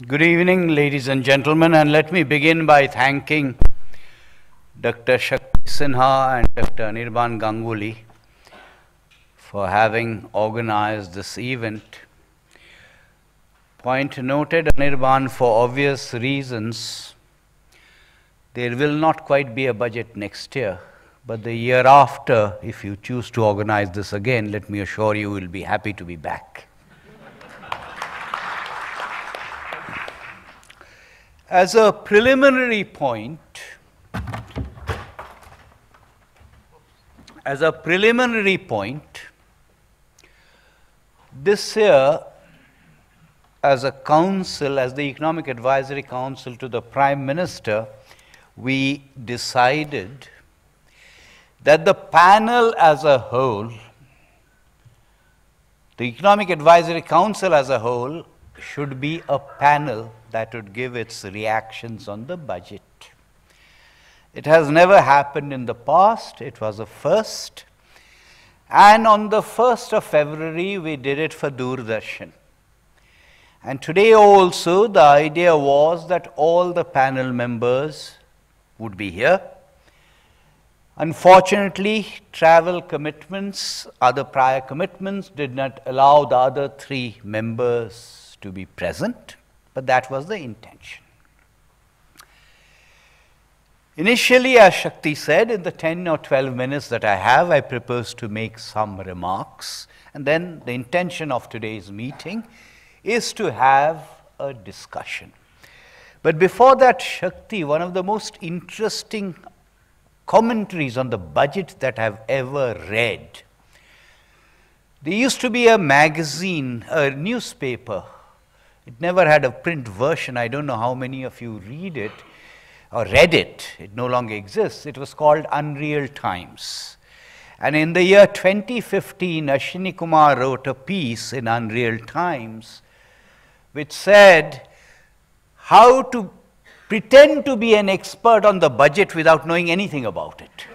Good evening, ladies and gentlemen, and let me begin by thanking Dr. Shakti Sinha and Dr. Anirban Ganguly for having organized this event. Point noted, Anirban, for obvious reasons, there will not quite be a budget next year, but the year after, if you choose to organize this again, let me assure you, we'll be happy to be back. As a preliminary point, this year, as a council, as the Economic Advisory Council to the Prime Minister, we decided that the panel as a whole, the Economic Advisory Council as a whole, should be a panel that would give its reactions on the budget. It has never happened in the past, it was a first. And on the 1st of February, we did it for Doordarshan. And today also, the idea was that all the panel members would be here. Unfortunately, travel commitments, other prior commitments did not allow the other 3 members to be present, but that was the intention. Initially, as Shakti said, in the 10 or 12 minutes that I have, I propose to make some remarks, and then the intention of today's meeting is to have a discussion. But before that, Shakti, one of the most interesting commentaries on the budget that I've ever read. There used to be a magazine, a newspaper. It never had a print version. I don't know how many of you read it or read it. It no longer exists. It was called Unreal Times. And in the year 2015, Ashwini Kumar wrote a piece in Unreal Times which said how to pretend to be an expert on the budget without knowing anything about it.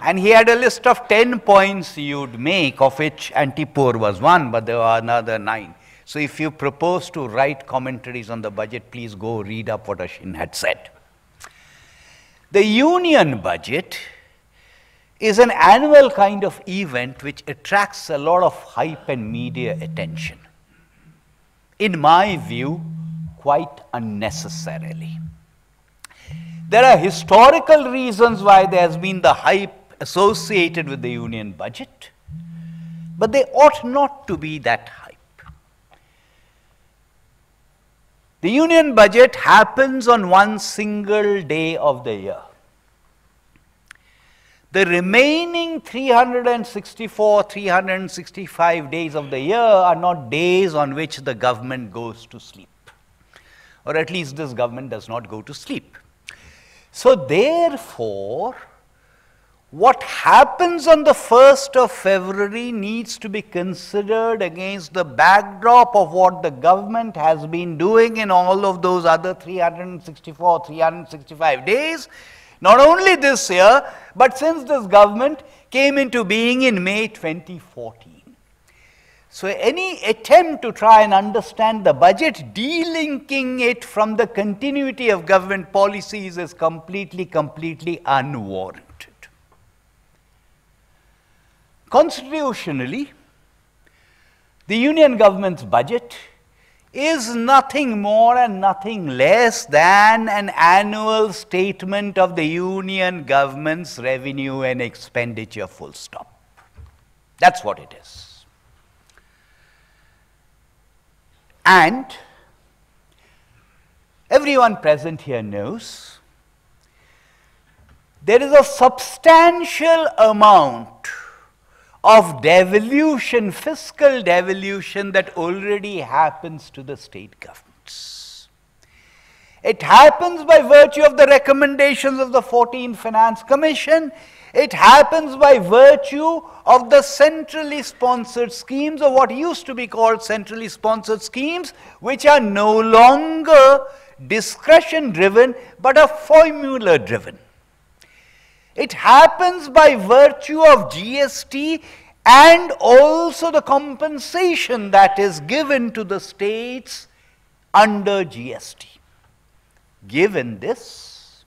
And he had a list of 10 points you'd make, of which anti-poor was one, but there were another 9. So if you propose to write commentaries on the budget, please go read up what Ashwin had said. The union budget is an annual kind of event which attracts a lot of hype and media attention. In my view, quite unnecessarily. There are historical reasons why there has been the hype associated with the union budget, but they ought not to be that hype. The union budget happens on one single day of the year. The remaining 364, 365 days of the year are not days on which the government goes to sleep. Or at least this government does not go to sleep. So therefore, what happens on the 1st of February needs to be considered against the backdrop of what the government has been doing in all of those other 364, 365 days, not only this year, but since this government came into being in May 2014. So any attempt to try and understand the budget, delinking it from the continuity of government policies is completely unwarranted. Constitutionally, the union government's budget is nothing more and nothing less than an annual statement of the union government's revenue and expenditure, full stop. That's what it is. And everyone present here knows there is a substantial amount of devolution, fiscal devolution, that already happens to the state governments. It happens by virtue of the recommendations of the 14th Finance Commission. It happens by virtue of the centrally sponsored schemes, or what used to be called centrally sponsored schemes, which are no longer discretion driven, but are formula driven. It happens by virtue of GST and also the compensation that is given to the states under GST. Given this,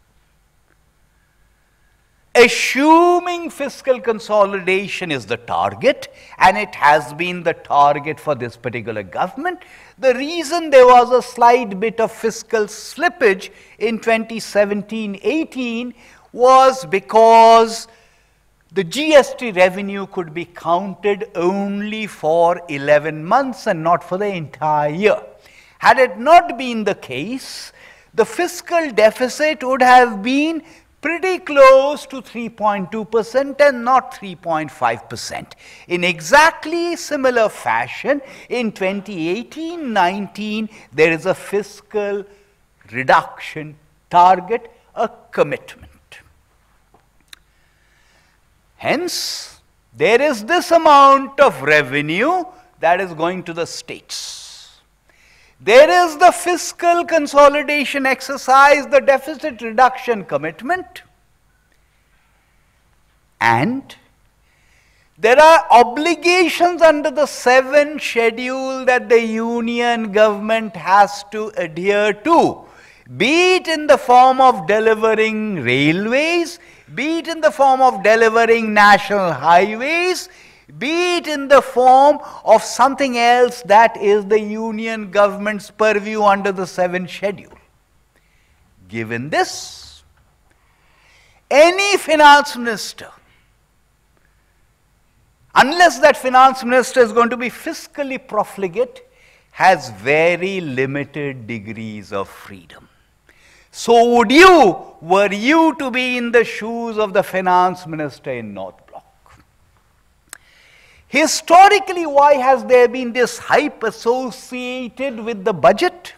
assuming fiscal consolidation is the target, and it has been the target for this particular government, the reason there was a slight bit of fiscal slippage in 2017-18 was because the GST revenue could be counted only for 11 months and not for the entire year. Had it not been the case, the fiscal deficit would have been pretty close to 3.2% and not 3.5%. In exactly similar fashion, in 2018-19, there is a fiscal reduction target, a commitment. Hence, there is this amount of revenue that is going to the states. There is the fiscal consolidation exercise, the deficit reduction commitment, and there are obligations under the 7th schedule that the union government has to adhere to, be it in the form of delivering railways, be it in the form of delivering national highways, be it in the form of something else that is the union government's purview under the 7th schedule. Given this, any finance minister, unless that finance minister is going to be fiscally profligate, has very limited degrees of freedom. So would you, were you to be in the shoes of the finance minister in North Block. Historically, why has there been this hype associated with the budget?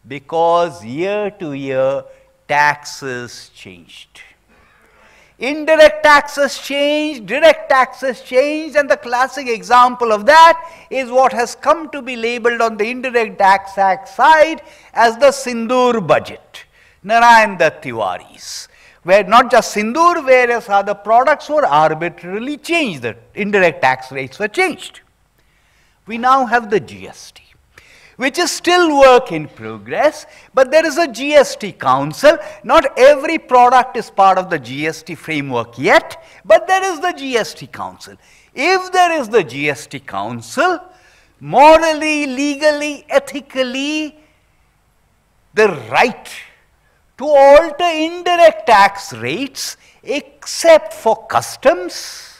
Because year to year, taxes changed. Indirect taxes changed, direct taxes changed, and the classic example of that is what has come to be labeled on the indirect tax act side as the Sindoor budget, Narayan Dutt Tiwari's, where not just Sindoor, various other products were arbitrarily changed, the indirect tax rates were changed. We now have the GST, which is still work in progress, but there is a GST council. Not every product is part of the GST framework yet, but there is the GST council. If there is the GST council, morally, legally, ethically, the right to alter indirect tax rates except for customs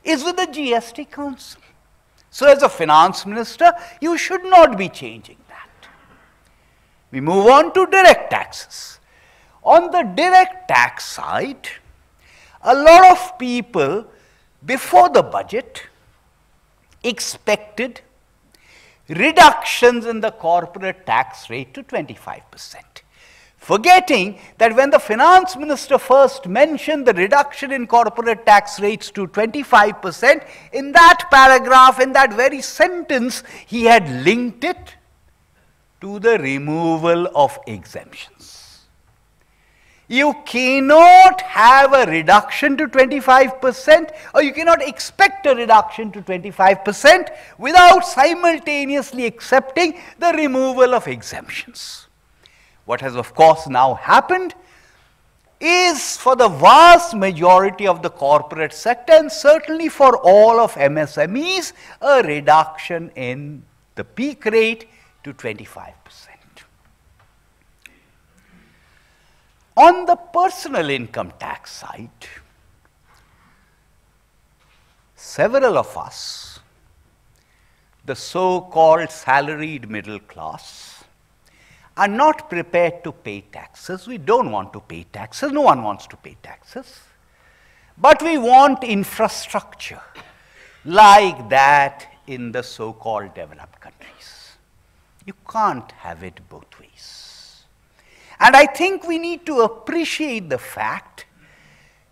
is with the GST council. So as a finance minister, you should not be changing that. We move on to direct taxes. On the direct tax side, a lot of people before the budget expected reductions in the corporate tax rate to 25%. Forgetting that when the finance minister first mentioned the reduction in corporate tax rates to 25%, in that paragraph, in that very sentence, he had linked it to the removal of exemptions. You cannot have a reduction to 25%, or you cannot expect a reduction to 25% without simultaneously accepting the removal of exemptions. What has of course now happened is, for the vast majority of the corporate sector and certainly for all of MSMEs, a reduction in the peak rate to 25%. On the personal income tax side, several of us, the so-called salaried middle class, are not prepared to pay taxes. We don't want to pay taxes. No one wants to pay taxes. But we want infrastructure like that in the so-called developed countries. You can't have it both ways. And I think we need to appreciate the fact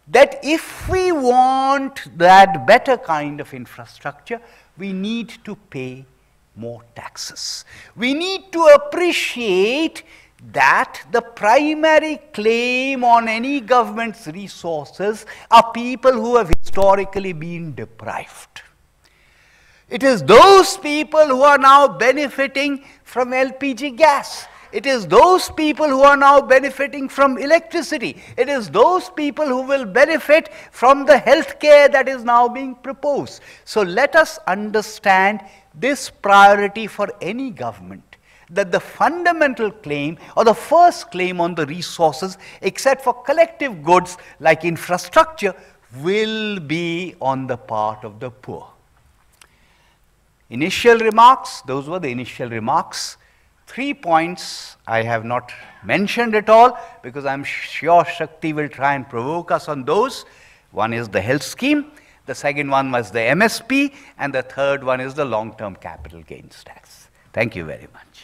that if we want that better kind of infrastructure, we need to pay more taxes. We need to appreciate that the primary claim on any government's resources are people who have historically been deprived. It is those people who are now benefiting from LPG gas. It is those people who are now benefiting from electricity. It is those people who will benefit from the health care that is now being proposed. So let us understand this priority for any government, that the fundamental claim or the first claim on the resources, except for collective goods like infrastructure, will be on the part of the poor. Initial remarks, those were the initial remarks. 3 points I have not mentioned at all because I'm sure Shakti will try and provoke us on those. One is the health scheme, the second one was the MSP, and the third one is the long-term capital gains tax. Thank you very much.